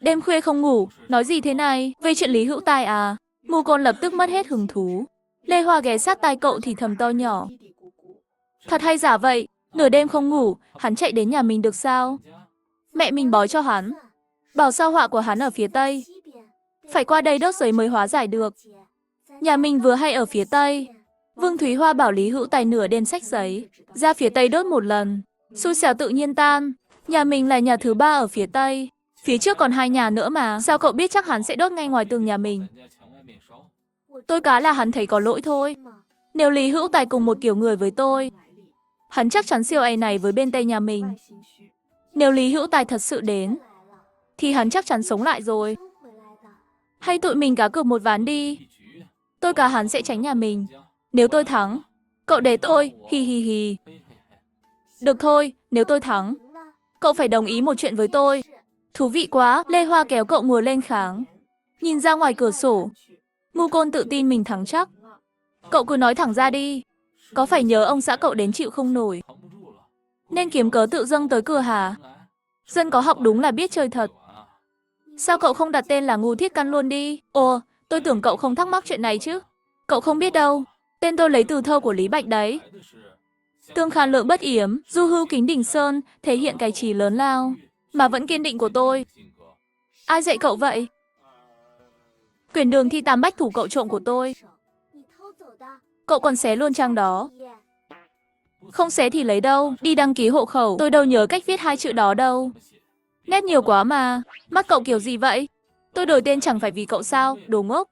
Đêm khuya không ngủ, nói gì thế này? Về chuyện Lý Hữu Tài à? Ngu Côn lập tức mất hết hứng thú. Lê Hoa ghé sát tai cậu thì thầm to nhỏ. Thật hay giả vậy? Nửa đêm không ngủ, hắn chạy đến nhà mình được sao? Mẹ mình bói cho hắn. Bảo sao họa của hắn ở phía Tây. Phải qua đây đốt giấy mới hóa giải được. Nhà mình vừa hay ở phía Tây. Vương Thúy Hoa bảo Lý Hữu Tài nửa đêm xách giấy, ra phía Tây đốt một lần. Xui xẻo tự nhiên tan. Nhà mình là nhà thứ 3 ở phía Tây. Phía trước còn 2 nhà nữa mà. Sao cậu biết chắc hắn sẽ đốt ngay ngoài tường nhà mình? Tôi cá là hắn thấy có lỗi thôi. Nếu Lý Hữu Tài cùng một kiểu người với tôi, hắn chắc chắn siêu ấy này với bên Tây nhà mình. Nếu Lý Hữu Tài thật sự đến, thì hắn chắc chắn sống lại rồi. Hay tụi mình cá cược một ván đi. Tôi cá hắn sẽ tránh nhà mình. Nếu tôi thắng, cậu để tôi, hi hi hi. Được thôi, nếu tôi thắng, cậu phải đồng ý một chuyện với tôi. Thú vị quá, Lê Hoa kéo cậu ngồi lên kháng. Nhìn ra ngoài cửa sổ, Ngu Côn tự tin mình thắng chắc. Cậu cứ nói thẳng ra đi. Có phải nhớ ông xã cậu đến chịu không nổi, nên kiếm cớ tự dâng tới cửa hả? Dân có học đúng là biết chơi thật. Sao cậu không đặt tên là Ngu Thiết Căn luôn đi? Ồ, tôi tưởng cậu không thắc mắc chuyện này chứ. Cậu không biết đâu, tên tôi lấy từ thơ của Lý Bạch đấy. Tương Khan Lượng bất yếm, du hưu kính đỉnh sơn, thể hiện cái trí lớn lao mà vẫn kiên định của tôi. Ai dạy cậu vậy? Quyển đường thi tam bách thủ cậu trộm của tôi. Cậu còn xé luôn trang đó. Không xé thì lấy đâu, đi đăng ký hộ khẩu, tôi đâu nhớ cách viết 2 chữ đó đâu. Nét nhiều quá mà, mắt cậu kiểu gì vậy? Tôi đổi tên chẳng phải vì cậu sao, đồ ngốc.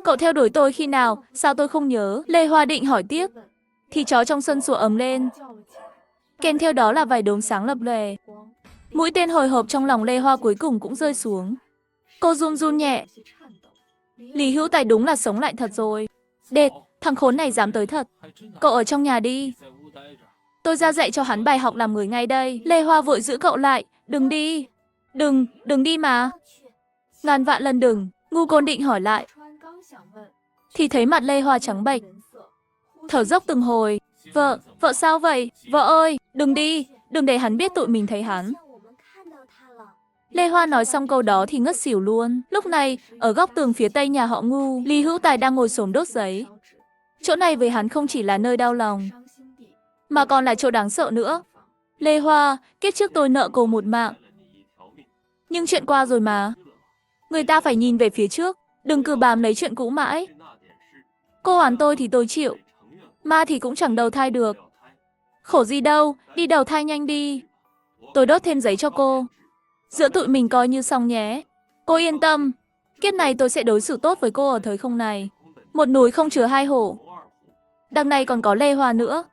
Cậu theo đuổi tôi khi nào, sao tôi không nhớ? Lê Hoa định hỏi tiếp, thì chó trong sân sủa ầm lên. Kèm theo đó là vài đốm sáng lập lòe. Mũi tên hồi hộp trong lòng Lê Hoa cuối cùng cũng rơi xuống. Cô run run nhẹ. Lý Hữu Tài đúng là sống lại thật rồi. Đệt, thằng khốn này dám tới thật. Cậu ở trong nhà đi. Tôi ra dạy cho hắn bài học làm người ngay đây. Lê Hoa vội giữ cậu lại. Đừng đi. Đừng đi mà. Ngàn vạn lần đừng. Ngu Côn định hỏi lại, thì thấy mặt Lê Hoa trắng bệch, thở dốc từng hồi. Vợ sao vậy? Vợ ơi, đừng đi. Đừng để hắn biết tụi mình thấy hắn. Lê Hoa nói xong câu đó thì ngất xỉu luôn. Lúc này, ở góc tường phía tây nhà họ Ngu, Lý Hữu Tài đang ngồi xổm đốt giấy. Chỗ này với hắn không chỉ là nơi đau lòng, mà còn là chỗ đáng sợ nữa. Lê Hoa, kiếp trước tôi nợ cô một mạng. Nhưng chuyện qua rồi mà. Người ta phải nhìn về phía trước, đừng cứ bám lấy chuyện cũ mãi. Cô oán tôi thì tôi chịu, ma thì cũng chẳng đầu thai được. Khổ gì đâu, đi đầu thai nhanh đi. Tôi đốt thêm giấy cho cô. Giữa tụi mình coi như xong nhé. Cô yên tâm, kiếp này tôi sẽ đối xử tốt với cô ở thời không này. Một núi không chứa 2 hổ. Đằng này còn có Lê Hoa nữa.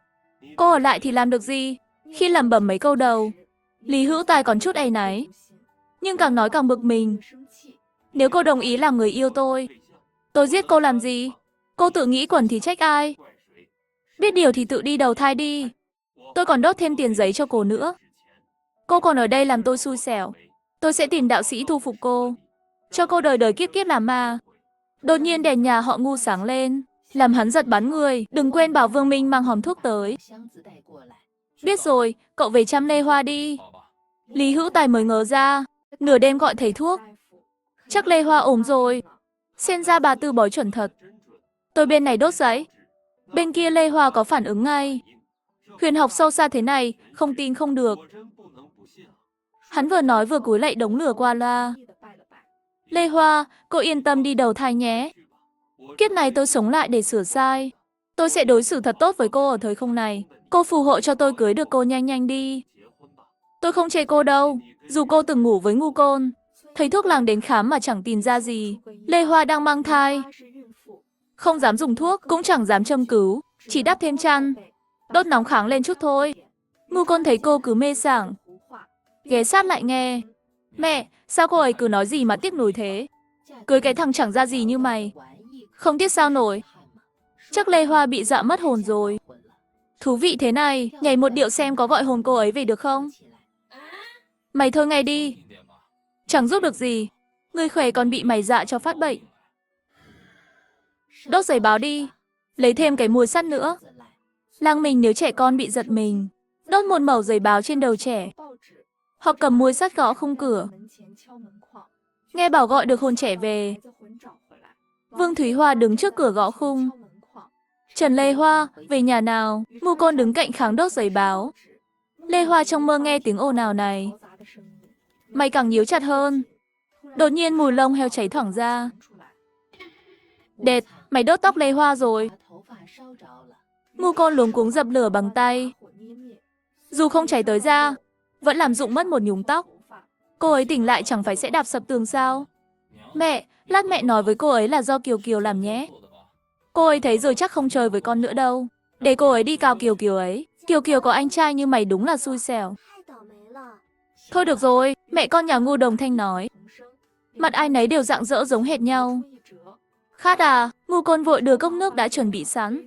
Cô ở lại thì làm được gì? Khi lẩm bẩm mấy câu đầu, Lý Hữu Tài còn chút áy náy, nhưng càng nói càng bực mình. Nếu cô đồng ý làm người yêu tôi giết cô làm gì? Cô tự nghĩ quẩn thì trách ai? Biết điều thì tự đi đầu thai đi. Tôi còn đốt thêm tiền giấy cho cô nữa. Cô còn ở đây làm tôi xui xẻo. Tôi sẽ tìm đạo sĩ thu phục cô, cho cô đời đời kiếp kiếp làm ma. Đột nhiên đèn nhà họ Ngu sáng lên, làm hắn giật bắn người. Đừng quên bảo Vương Minh mang hòm thuốc tới. Biết rồi, cậu về chăm Lê Hoa đi. Lý Hữu Tài mới ngớ ra, nửa đêm gọi thầy thuốc. Chắc Lê Hoa ốm rồi. Xem ra bà Tư bói chuẩn thật. Tôi bên này đốt giấy, bên kia Lê Hoa có phản ứng ngay. Huyền học sâu xa thế này, không tin không được. Hắn vừa nói vừa cúi lạy đống lửa qua loa. Lê Hoa, cô yên tâm đi đầu thai nhé. Kiếp này tôi sống lại để sửa sai. Tôi sẽ đối xử thật tốt với cô ở thời không này. Cô phù hộ cho tôi cưới được cô nhanh nhanh đi. Tôi không chê cô đâu, dù cô từng ngủ với Ngu Côn. Thầy thuốc làng đến khám mà chẳng tìm ra gì. Lê Hoa đang mang thai, không dám dùng thuốc, cũng chẳng dám châm cứu, chỉ đắp thêm chăn, đốt nóng kháng lên chút thôi. Ngu Côn thấy cô cứ mê sảng, ghé sát lại nghe. Mẹ, sao cô ấy cứ nói gì mà tiếc nuối thế? Cưới cái thằng chẳng ra gì như mày, không tiếc sao nổi. Chắc Lê Hoa bị dọa mất hồn rồi. Thú vị thế này, nhảy một điệu xem có gọi hồn cô ấy về được không? Mày thôi ngay đi, chẳng giúp được gì. Người khỏe còn bị mày dọa cho phát bệnh. Đốt giấy báo đi, lấy thêm cái mùi sắt nữa. Làng mình nếu trẻ con bị giật mình, đốt một mẩu giấy báo trên đầu trẻ, hoặc cầm muôi sắt gõ khung cửa. Nghe bảo gọi được hồn trẻ về. Vương Thúy Hoa đứng trước cửa gõ khung. Trần Lê Hoa, về nhà nào? Mu Côn đứng cạnh kháng đốt giấy báo. Lê Hoa trong mơ nghe tiếng ồn ào này. Mày càng nhíu chặt hơn. Đột nhiên mùi lông heo cháy thoảng ra. Đệt, mày đốt tóc Lê Hoa rồi. Mu Côn luống cuống dập lửa bằng tay. Dù không cháy tới da, vẫn làm rụng mất một nhúm tóc. Cô ấy tỉnh lại chẳng phải sẽ đạp sập tường sao? Mẹ, lát mẹ nói với cô ấy là do Kiều Kiều làm nhé. Cô ấy thấy rồi chắc không chơi với con nữa đâu. Để cô ấy đi cào Kiều Kiều ấy. Kiều Kiều có anh trai như mày đúng là xui xẻo. Thôi được rồi, mẹ con nhà ngu đồng thanh nói. Mặt ai nấy đều rạng rỡ giống hệt nhau. Khát à, Ngu Côn vội đưa cốc nước đã chuẩn bị sẵn.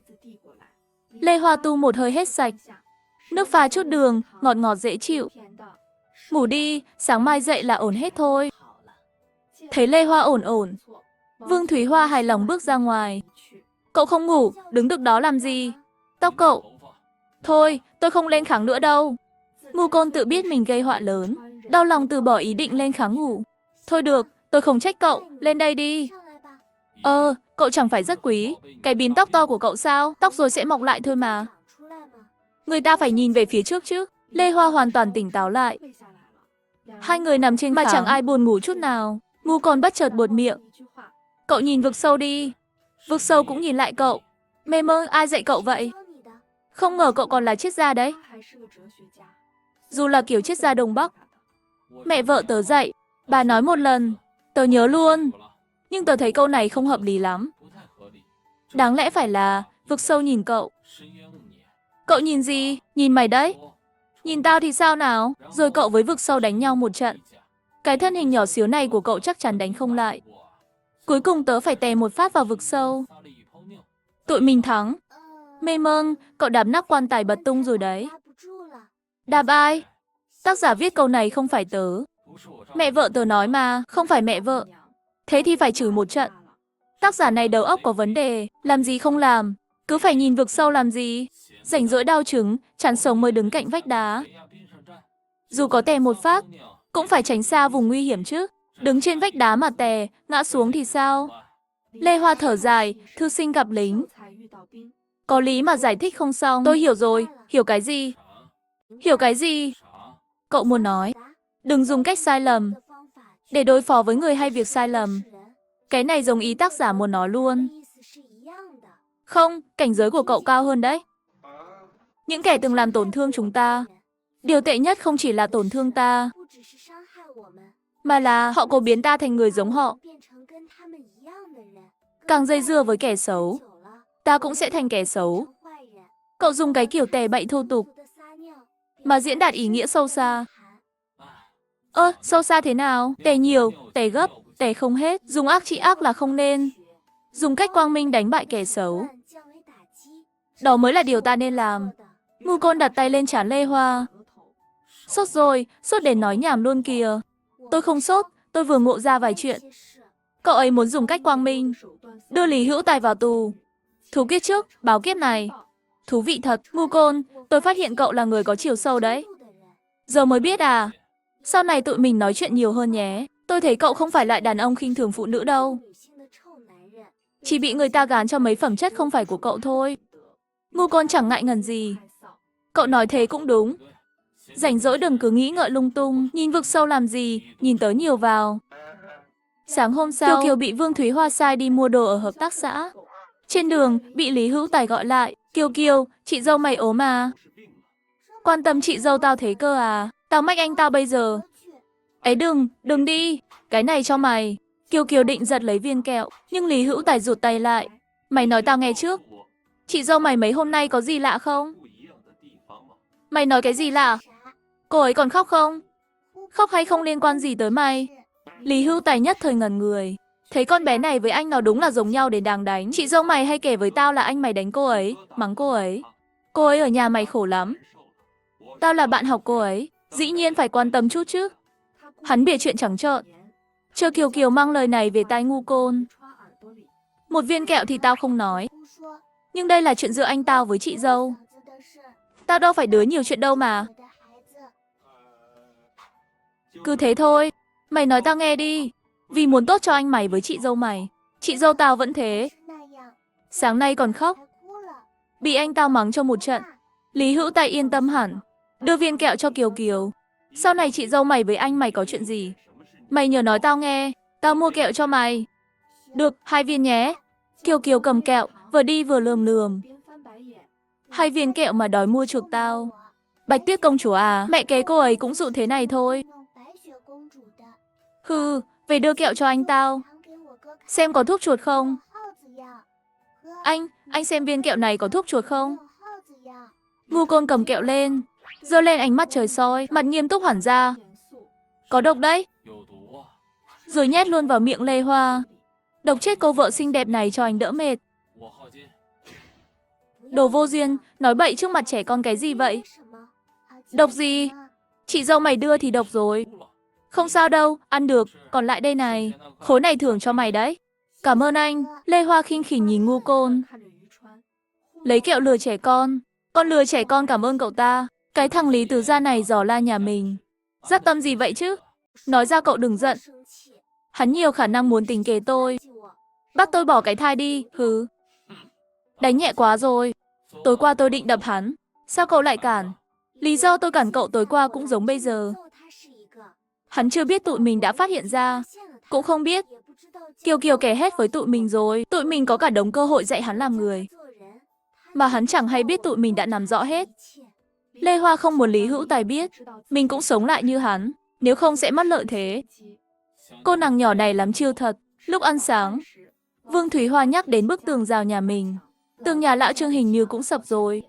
Lê Hoa tu một hơi hết sạch. Nước pha chút đường, ngọt ngọt dễ chịu. Ngủ đi, sáng mai dậy là ổn hết thôi. Thấy Lê Hoa ổn ổn, Vương Thúy Hoa hài lòng bước ra ngoài. Cậu không ngủ, đứng được đó làm gì? Tóc cậu. Thôi, tôi không lên kháng nữa đâu. Ngu Côn tự biết mình gây họa lớn, đau lòng từ bỏ ý định lên kháng ngủ. Thôi được, tôi không trách cậu, lên đây đi. Cậu chẳng phải rất quý, cái bím tóc to của cậu sao? Tóc rồi sẽ mọc lại thôi mà. Người ta phải nhìn về phía trước chứ. Lê Hoa hoàn toàn tỉnh táo lại. Hai người nằm trên mà chẳng ai buồn ngủ chút nào. Ngu Côn bất chợt buột miệng. Cậu nhìn vực sâu đi. Vực sâu cũng nhìn lại cậu. Mê mơ, ai dạy cậu vậy? Không ngờ cậu còn là triết gia đấy. Dù là kiểu triết gia Đông Bắc. Mẹ vợ tớ dạy, bà nói một lần, tớ nhớ luôn. Nhưng tớ thấy câu này không hợp lý lắm. Đáng lẽ phải là vực sâu nhìn cậu. Cậu nhìn gì? Nhìn mày đấy. Nhìn tao thì sao nào? Rồi cậu với vực sâu đánh nhau một trận. Cái thân hình nhỏ xíu này của cậu chắc chắn đánh không lại. Cuối cùng tớ phải tè một phát vào vực sâu. Tụi mình thắng. Mê mâng, cậu đạp nắp quan tài bật tung rồi đấy. Đạp ai? Tác giả viết câu này không phải tớ. Mẹ vợ tớ nói mà, không phải mẹ vợ. Thế thì phải chửi một trận. Tác giả này đầu óc có vấn đề, làm gì không làm. Cứ phải nhìn vực sâu làm gì. Rảnh rỗi đau trứng, chán sống mới đứng cạnh vách đá. Dù có tè một phát, cũng phải tránh xa vùng nguy hiểm chứ. Đứng trên vách đá mà tè, ngã xuống thì sao? Lê Hoa thở dài, thư sinh gặp lính. Có lý mà giải thích không xong. Tôi hiểu rồi, hiểu cái gì? Hiểu cái gì? Cậu muốn nói, đừng dùng cách sai lầm để đối phó với người hay việc sai lầm. Cái này giống ý tác giả muốn nói luôn. Không, cảnh giới của cậu cao hơn đấy. Những kẻ từng làm tổn thương chúng ta, điều tệ nhất không chỉ là tổn thương ta, mà là họ cố biến ta thành người giống họ. Càng dây dưa với kẻ xấu, ta cũng sẽ thành kẻ xấu. Cậu dùng cái kiểu tè bậy thô tục mà diễn đạt ý nghĩa sâu xa. Sâu xa thế nào? Tè nhiều, tè gấp, tè không hết. Dùng ác trị ác là không nên. Dùng cách quang minh đánh bại kẻ xấu. Đó mới là điều ta nên làm. Ngu Côn đặt tay lên trán Lê Hoa. Sốt rồi, sốt đến nói nhảm luôn kìa. Tôi không sốt, tôi vừa ngộ ra vài chuyện. Cậu ấy muốn dùng cách quang minh, đưa Lý Hữu Tài vào tù. Thú kiếp trước, báo kiếp này. Thú vị thật, Ngu Côn, tôi phát hiện cậu là người có chiều sâu đấy. Giờ mới biết à? Sau này tụi mình nói chuyện nhiều hơn nhé. Tôi thấy cậu không phải loại đàn ông khinh thường phụ nữ đâu. Chỉ bị người ta gán cho mấy phẩm chất không phải của cậu thôi. Ngu Côn chẳng ngại ngần gì. Cậu nói thế cũng đúng. Rảnh rỗi đừng cứ nghĩ ngợi lung tung. Nhìn vực sâu làm gì, nhìn tớ nhiều vào. Sáng hôm sau, Kiều Kiều bị Vương Thúy Hoa sai đi mua đồ ở hợp tác xã. Trên đường, bị Lý Hữu Tài gọi lại. Kiều Kiều, chị dâu mày ốm à? Quan tâm chị dâu tao thế cơ à? Tao mách anh tao bây giờ. Ấy đừng đi. Cái này cho mày. Kiều Kiều định giật lấy viên kẹo, nhưng Lý Hữu Tài rụt tay lại. Mày nói tao nghe trước. Chị dâu mày mấy hôm nay có gì lạ không? Mày nói cái gì lạ? Cô ấy còn khóc không? Khóc hay không liên quan gì tới mày? Lý Hữu Tài nhất thời ngẩn người. Thấy con bé này với anh nó đúng là giống nhau đến đáng đánh. Chị dâu mày hay kể với tao là anh mày đánh cô ấy, mắng cô ấy. Cô ấy ở nhà mày khổ lắm. Tao là bạn học cô ấy, dĩ nhiên phải quan tâm chút chứ. Hắn bịa chuyện trắng trợn. Chờ Kiều Kiều mang lời này về tai Ngu Côn. Một viên kẹo thì tao không nói. Nhưng đây là chuyện giữa anh tao với chị dâu. Tao đâu phải đứa nhiều chuyện đâu mà. Cứ thế thôi. Mày nói tao nghe đi. Vì muốn tốt cho anh mày với chị dâu mày. Chị dâu tao vẫn thế. Sáng nay còn khóc. Bị anh tao mắng cho một trận. Lý Hữu Tài yên tâm hẳn. Đưa viên kẹo cho Kiều Kiều. Sau này chị dâu mày với anh mày có chuyện gì, mày nhớ nói tao nghe. Tao mua kẹo cho mày. Được, 2 viên nhé. Kiều Kiều cầm kẹo, vừa đi vừa lườm lườm. 2 viên kẹo mà đòi mua chuộc tao. Bạch Tuyết công chúa à, mẹ kế cô ấy cũng dụ thế này thôi. Hừ, về đưa kẹo cho anh tao. Xem có thuốc chuột không? Anh xem viên kẹo này có thuốc chuột không? Ngu Côn cầm kẹo lên, giơ lên ánh mắt trời soi, mặt nghiêm túc hẳn ra. Có độc đấy. Rồi nhét luôn vào miệng Lê Hoa. Độc chết cô vợ xinh đẹp này cho anh đỡ mệt. Đồ vô duyên, nói bậy trước mặt trẻ con cái gì vậy? Độc gì? Chị dâu mày đưa thì độc rồi. Không sao đâu, ăn được, còn lại đây này. Khối này thưởng cho mày đấy. Cảm ơn anh. Lê Hoa khinh khỉnh nhìn Ngu Côn. Lấy kẹo lừa trẻ con. Con lừa trẻ con cảm ơn cậu ta. Cái thằng Lý Tứ Gia này dò la nhà mình. Dắt tâm gì vậy chứ? Nói ra cậu đừng giận. Hắn nhiều khả năng muốn tính kế tôi. Bắt tôi bỏ cái thai đi, hứ. Đánh nhẹ quá rồi. Tối qua tôi định đập hắn. Sao cậu lại cản? Lý do tôi cản cậu tối qua cũng giống bây giờ. Hắn chưa biết tụi mình đã phát hiện ra. Cũng không biết. Kiều Kiều kể hết với tụi mình rồi. Tụi mình có cả đống cơ hội dạy hắn làm người. Mà hắn chẳng hay biết tụi mình đã nắm rõ hết. Lê Hoa không muốn Lý Hữu Tài biết. Mình cũng sống lại như hắn. Nếu không sẽ mất lợi thế. Cô nàng nhỏ này lắm chiêu thật. Lúc ăn sáng, Vương Thúy Hoa nhắc đến bức tường rào nhà mình. Tường nhà lão Trương hình như cũng sập rồi.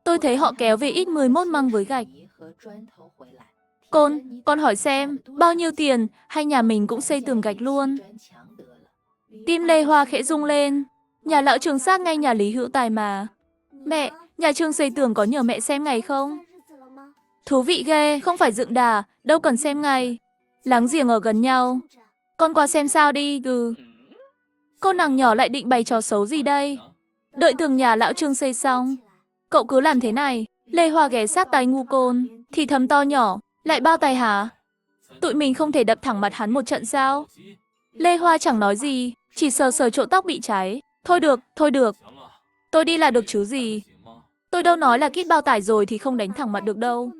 Tôi thấy họ kéo về ít 11 măng với gạch. Con hỏi xem, bao nhiêu tiền, hay nhà mình cũng xây tường gạch luôn? Tim Lê Hoa khẽ rung lên. Nhà lão Trương sát ngay nhà Lý Hữu Tài mà. Mẹ, nhà Trương xây tường có nhờ mẹ xem ngày không? Thú vị ghê, không phải dựng đà, đâu cần xem ngày. Láng giềng ở gần nhau. Con qua xem sao đi, Cô nàng nhỏ lại định bày trò xấu gì đây? Đợi tường nhà lão Trương xây xong, cậu cứ làm thế này. Lê Hoa ghé sát tai Ngu Côn, thì thầm to nhỏ, lại bao tay hả? Tụi mình không thể đập thẳng mặt hắn một trận sao? Lê Hoa chẳng nói gì, chỉ sờ sờ chỗ tóc bị cháy. Thôi được. Tôi đi là được chứ gì. Tôi đâu nói là kít bao tải rồi thì không đánh thẳng mặt được đâu.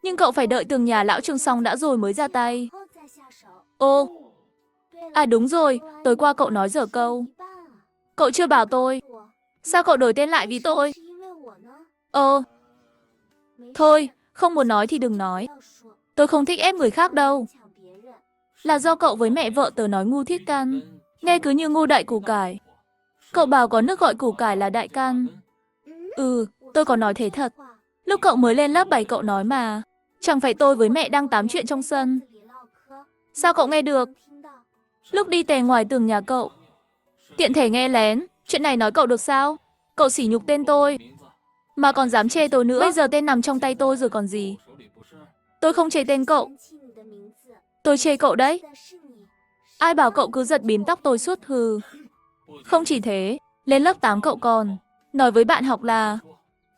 Nhưng cậu phải đợi tường nhà lão Trương xong đã rồi mới ra tay. Ô, à đúng rồi, tối qua cậu nói dở câu. Cậu chưa bảo tôi. Sao cậu đổi tên lại vì tôi? Thôi, không muốn nói thì đừng nói. Tôi không thích ép người khác đâu. Là do cậu với mẹ vợ tớ nói ngu thiết can. Nghe cứ như ngu đại củ cải. Cậu bảo có nước gọi củ cải là đại can. Tôi có nói thế thật. Lúc cậu mới lên lớp 7 cậu nói mà. Chẳng phải tôi với mẹ đang tám chuyện trong sân. Sao cậu nghe được? Lúc đi tè ngoài tường nhà cậu. Tiện thể nghe lén. Chuyện này nói cậu được sao? Cậu sỉ nhục tên tôi. Mà còn dám chê tôi nữa. Bây giờ tên nằm trong tay tôi rồi còn gì. Tôi không chê tên cậu. Tôi chê cậu đấy. Ai bảo cậu cứ giật bím tóc tôi suốt hừ. Không chỉ thế, lên lớp 8 cậu còn nói với bạn học là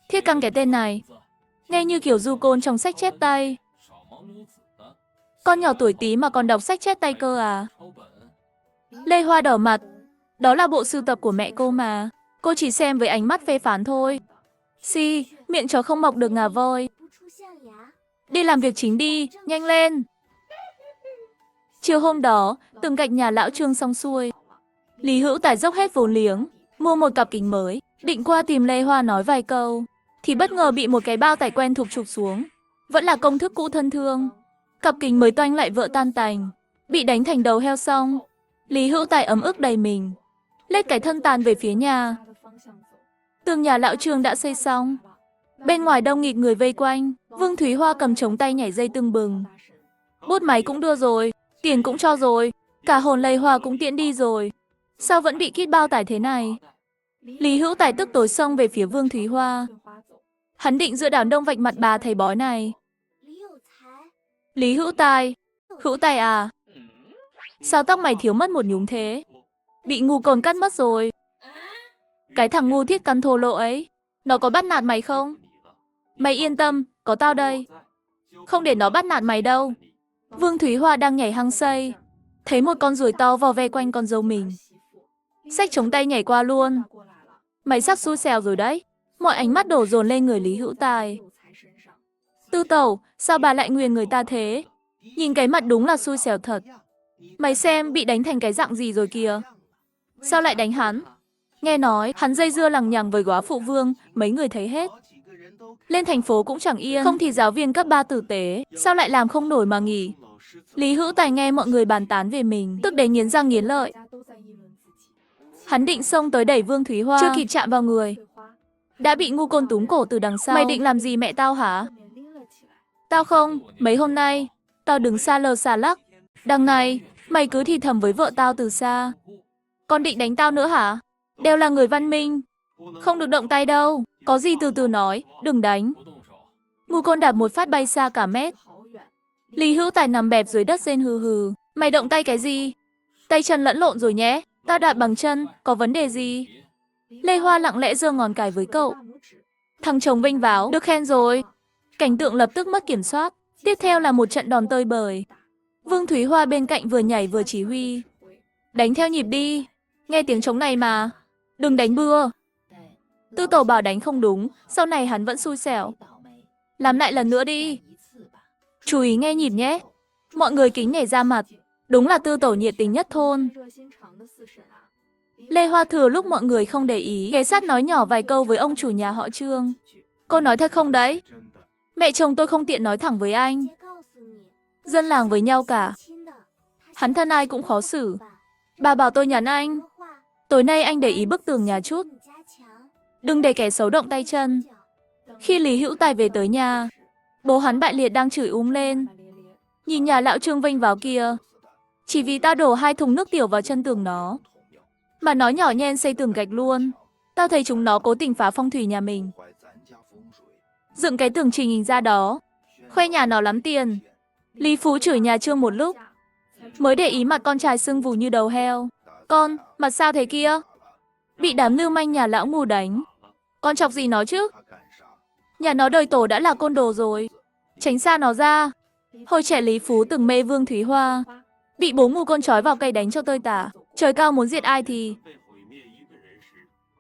Thiết Căng cái tên này. Nghe như kiểu du côn trong sách chép tay. Con nhỏ tuổi tí mà còn đọc sách chép tay cơ à? Lê Hoa đỏ mặt. Đó là bộ sưu tập của mẹ cô mà. Cô chỉ xem với ánh mắt phê phán thôi. Miệng chó không mọc được ngà voi. Đi làm việc chính đi, nhanh lên. Chiều hôm đó, tường gạch nhà lão Trương xong xuôi. Lý Hữu Tài dốc hết vốn liếng, mua một cặp kính mới, định qua tìm Lê Hoa nói vài câu, thì bất ngờ bị một cái bao tải quen thuộc chụp xuống. Vẫn là công thức cũ thân thương. Cặp kính mới toanh lại vỡ tan tành, bị đánh thành đầu heo xong. Lý Hữu Tài ấm ức đầy mình, lết cái thân tàn về phía nhà. Tường nhà lão Trương đã xây xong. Bên ngoài đông nghịt người vây quanh, Vương Thúy Hoa cầm trống tay nhảy dây tưng bừng. Bút máy cũng đưa rồi, tiền cũng cho rồi, cả hồn Lê Hoa cũng tiễn đi rồi. Sao vẫn bị kít bao tải thế này? Lý Hữu Tài tức tối xông về phía Vương Thúy Hoa. Hắn định dựa đám đông vạch mặt bà thầy bói này. Lý Hữu Tài. Hữu Tài à? Sao tóc mày thiếu mất một nhúm thế? Bị Ngu Côn cắt mất rồi. Cái thằng ngu thiết căn thô lỗ ấy, nó có bắt nạt mày không? Mày yên tâm, có tao đây. Không để nó bắt nạt mày đâu. Vương Thúy Hoa đang nhảy hăng say, thấy một con ruồi to vò ve quanh con dâu mình. Xách chống tay nhảy qua luôn. Mày sắp xui xẻo rồi đấy. Mọi ánh mắt đổ dồn lên người Lý Hữu Tài. Tư tẩu, sao bà lại nguyền người ta thế? Nhìn cái mặt đúng là xui xẻo thật. Mày xem bị đánh thành cái dạng gì rồi kìa. Sao lại đánh hắn? Nghe nói hắn dây dưa lằng nhằng với góa phụ Vương, mấy người thấy hết. Lên thành phố cũng chẳng yên, không thì giáo viên cấp 3 tử tế, sao lại làm không nổi mà nghỉ. Lý Hữu Tài nghe mọi người bàn tán về mình, tức đến nghiến răng nghiến lợi. Hắn định xông tới đẩy Vương Thúy Hoa, chưa kịp chạm vào người, đã bị Ngu Côn túm cổ từ đằng sau. Mày định làm gì mẹ tao hả? Tao không, mấy hôm nay, tao đứng xa lờ xa lắc. Đằng này, mày cứ thì thầm với vợ tao từ xa. Con định đánh tao nữa hả? Đều là người văn minh, không được động tay đâu. Có gì từ từ nói, đừng đánh. Ngu Côn đạp một phát bay xa cả mét. Lý Hữu Tài nằm bẹp dưới đất rên hừ hừ. Mày động tay cái gì? Tay chân lẫn lộn rồi nhé. Tao đạp bằng chân, có vấn đề gì? Lê Hoa lặng lẽ giơ ngón cái với cậu. Thằng chồng vênh váo, được khen rồi. Cảnh tượng lập tức mất kiểm soát. Tiếp theo là một trận đòn tơi bời. Vương Thúy Hoa bên cạnh vừa nhảy vừa chỉ huy. Đánh theo nhịp đi. Nghe tiếng trống này mà. Đừng đánh bừa. Tư tổ bảo đánh không đúng, sau này hắn vẫn xui xẻo. Làm lại lần nữa đi. Chú ý nghe nhịp nhé. Mọi người kính nể ra mặt. Đúng là tư tổ nhiệt tình nhất thôn. Lê Hoa thừa lúc mọi người không để ý, ghé sát nói nhỏ vài câu với ông chủ nhà họ Trương. Cô nói thật không đấy? Mẹ chồng tôi không tiện nói thẳng với anh. Dân làng với nhau cả. Hắn thân ai cũng khó xử. Bà bảo tôi nhắn anh. Tối nay anh để ý bức tường nhà chút. Đừng để kẻ xấu động tay chân. Khi Lý Hữu Tài về tới nhà, bố hắn bại liệt đang chửi lên. Nhìn nhà lão Trương vênh vào kia. Chỉ vì tao đổ 2 thùng nước tiểu vào chân tường nó, mà nó nhỏ nhen xây tường gạch luôn. Tao thấy chúng nó cố tình phá phong thủy nhà mình. Dựng cái tường trình hình ra đó. Khoe nhà nó lắm tiền. Lý Phú chửi nhà Trương một lúc, mới để ý mặt con trai sưng vù như đầu heo. Con, mặt sao thế kia? Bị đám lưu manh nhà lão mù đánh. Con chọc gì nó chứ? Nhà nó đời tổ đã là côn đồ rồi. Tránh xa nó ra. Hồi trẻ Lý Phú từng mê Vương Thúy Hoa. Bị bố mù con trói vào cây đánh cho tơi tả. Trời cao muốn diệt ai thì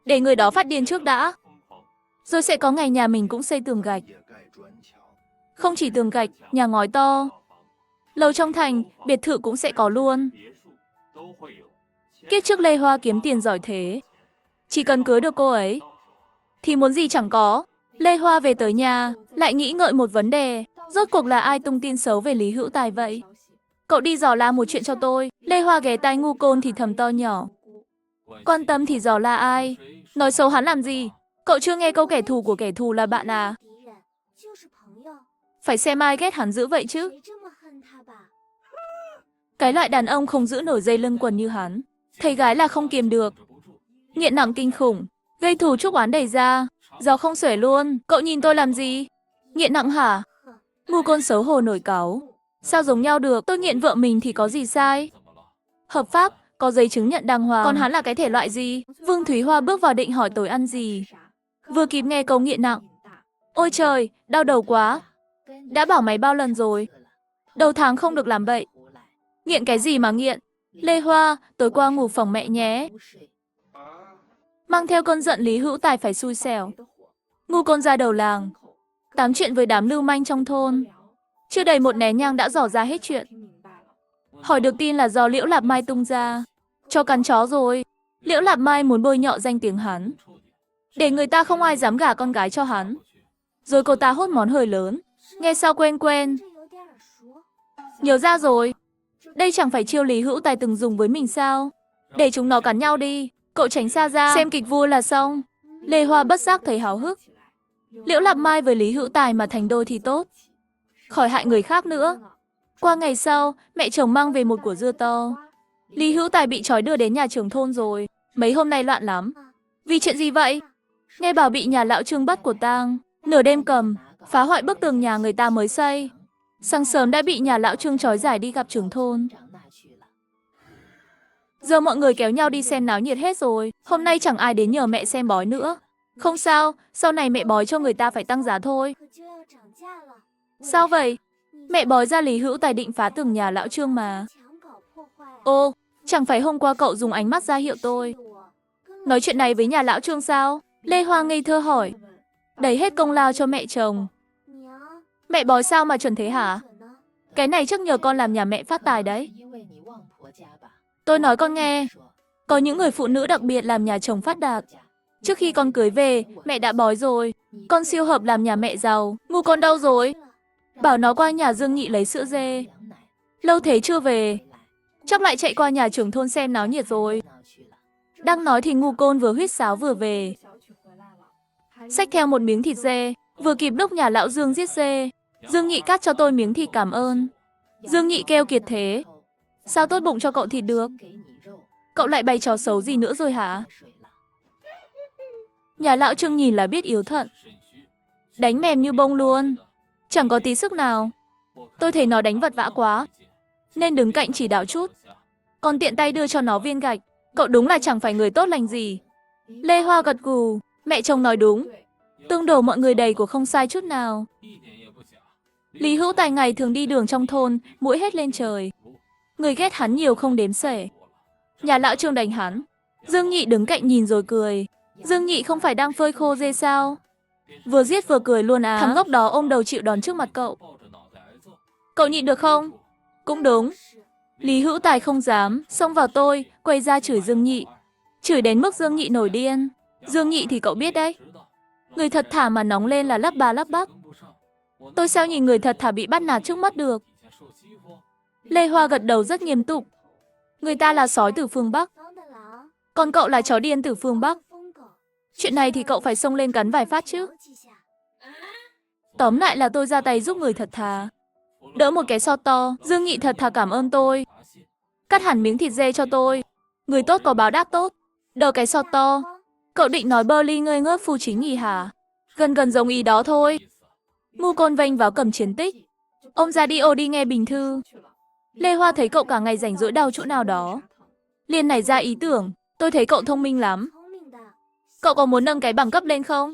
để người đó phát điên trước đã. Rồi sẽ có ngày nhà mình cũng xây tường gạch. Không chỉ tường gạch, nhà ngói to, lầu trong thành, biệt thự cũng sẽ có luôn. Kiếp trước Lê Hoa kiếm tiền giỏi thế. Chỉ cần cưới được cô ấy thì muốn gì chẳng có. Lê Hoa về tới nhà, lại nghĩ ngợi một vấn đề. Rốt cuộc là ai tung tin xấu về Lý Hữu Tài vậy? Cậu đi dò la một chuyện cho tôi. Lê Hoa ghé tai Ngu Côn thì thầm to nhỏ. Quan tâm thì dò la ai? Nói xấu hắn làm gì? Cậu chưa nghe câu kẻ thù của kẻ thù là bạn à? Phải xem ai ghét hắn dữ vậy chứ. Cái loại đàn ông không giữ nổi dây lưng quần như hắn. Thấy gái là không kiềm được. Nghiện nặng kinh khủng. Gây thù chuốc oán đầy ra. Gió không xuể luôn. Cậu nhìn tôi làm gì? Nghiện nặng hả? Ngu Côn xấu hổ nổi cáu. Sao giống nhau được? Tôi nghiện vợ mình thì có gì sai? Hợp pháp, có giấy chứng nhận đàng hoàng. Còn hắn là cái thể loại gì? Vương Thúy Hoa bước vào định hỏi tối ăn gì. Vừa kịp nghe câu nghiện nặng. Ôi trời, đau đầu quá. Đã bảo mày bao lần rồi. Đầu tháng không được làm bậy. Nghiện cái gì mà nghiện? Lê Hoa, tối qua ngủ phòng mẹ nhé. Mang theo cơn giận Lý Hữu Tài phải xui xẻo. Ngu Côn ra đầu làng, tám chuyện với đám lưu manh trong thôn. Chưa đầy một nén nhang đã dò ra hết chuyện. Hỏi được tin là do Liễu Lạp Mai tung ra. Cho cắn chó rồi. Liễu Lạp Mai muốn bôi nhọ danh tiếng hắn, để người ta không ai dám gả con gái cho hắn. Rồi cô ta hốt món hời lớn. Nghe sao quen quen. Nhớ ra rồi. Đây chẳng phải chiêu Lý Hữu Tài từng dùng với mình sao? Để chúng nó cắn nhau đi. Cậu tránh xa ra. Xem kịch vui là xong. Lê Hoa bất giác thấy háo hức. Liễu Lạp Mai với Lý Hữu Tài mà thành đôi thì tốt, khỏi hại người khác nữa. Qua ngày sau, mẹ chồng mang về một của dưa to. Lý Hữu Tài bị trói đưa đến nhà trưởng thôn rồi. Mấy hôm nay loạn lắm. Vì chuyện gì vậy? Nghe bảo bị nhà lão Trương bắt của tang. Nửa đêm cầm, phá hoại bức tường nhà người ta mới xây. Sáng sớm đã bị nhà lão Trương trói giải đi gặp trưởng thôn. Giờ mọi người kéo nhau đi xem náo nhiệt hết rồi. Hôm nay chẳng ai đến nhờ mẹ xem bói nữa. Không sao, sau này mẹ bói cho người ta phải tăng giá thôi. Sao vậy? Mẹ bói ra Lý Hữu Tài định phá tường nhà lão Trương mà. Ô, chẳng phải hôm qua cậu dùng ánh mắt ra hiệu tôi. Nói chuyện này với nhà lão Trương sao? Lê Hoa ngây thơ hỏi. Đấy hết công lao cho mẹ chồng. Mẹ bói sao mà chuẩn thế hả? Cái này chắc nhờ con làm nhà mẹ phát tài đấy. Tôi nói con nghe. Có những người phụ nữ đặc biệt làm nhà chồng phát đạt. Trước khi con cưới về, mẹ đã bói rồi. Con siêu hợp làm nhà mẹ giàu. Ngu con đâu rồi? Bảo nó qua nhà Dương Nhị lấy sữa dê. Lâu thế chưa về. Chắc lại chạy qua nhà trưởng thôn xem náo nhiệt rồi. Đang nói thì ngu côn vừa huýt sáo vừa về. Xách theo một miếng thịt dê. Vừa kịp lúc nhà lão Dương giết dê. Dương Nhị cắt cho tôi miếng thịt cảm ơn. Dương Nhị kêu kiệt thế. Sao tốt bụng cho cậu thịt được? Cậu lại bày trò xấu gì nữa rồi hả? Nhà lão Trương nhìn là biết yếu thận. Đánh mềm như bông luôn. Chẳng có tí sức nào. Tôi thấy nó đánh vật vã quá, nên đứng cạnh chỉ đạo chút. Còn tiện tay đưa cho nó viên gạch. Cậu đúng là chẳng phải người tốt lành gì. Lê Hoa gật gù. Mẹ chồng nói đúng. Tương đổ mọi người đầy của không sai chút nào. Lý Hữu Tài ngày thường đi đường trong thôn, mũi hết lên trời. Người ghét hắn nhiều không đếm xuể. Nhà lão Trương đánh hắn. Dương Nhị đứng cạnh nhìn rồi cười. Dương Nhị không phải đang phơi khô dê sao? Vừa giết vừa cười luôn á. Thằng ngốc đó ôm đầu chịu đòn trước mặt cậu. Cậu nhịn được không? Cũng đúng. Lý Hữu Tài không dám, xông vào tôi, quay ra chửi Dương Nhị. Chửi đến mức Dương Nhị nổi điên. Dương Nhị thì cậu biết đấy. Người thật thà mà nóng lên là lắp ba lắp bắp. Tôi sao nhìn người thật thà bị bắt nạt trước mắt được? Lê Hoa gật đầu rất nghiêm túc. Người ta là sói từ phương Bắc, còn cậu là chó điên từ phương Bắc. Chuyện này thì cậu phải xông lên cắn vài phát chứ. Tóm lại là tôi ra tay giúp người thật thà. Đỡ một cái so to, Dương Nhị thật thà cảm ơn tôi. Cắt hẳn miếng thịt dê cho tôi. Người tốt có báo đáp tốt. Đỡ cái so to. Cậu định nói bơ ly ngơi ngớt phu chính nhỉ hả? Gần gần giống ý đó thôi. Ngu côn vênh vào cầm chiến tích. Ông ra đi ô đi nghe bình thư. Lê Hoa thấy cậu cả ngày rảnh rỗi đau chỗ nào đó. Liền nảy ra ý tưởng. Tôi thấy cậu thông minh lắm. Cậu có muốn nâng cái bằng cấp lên không?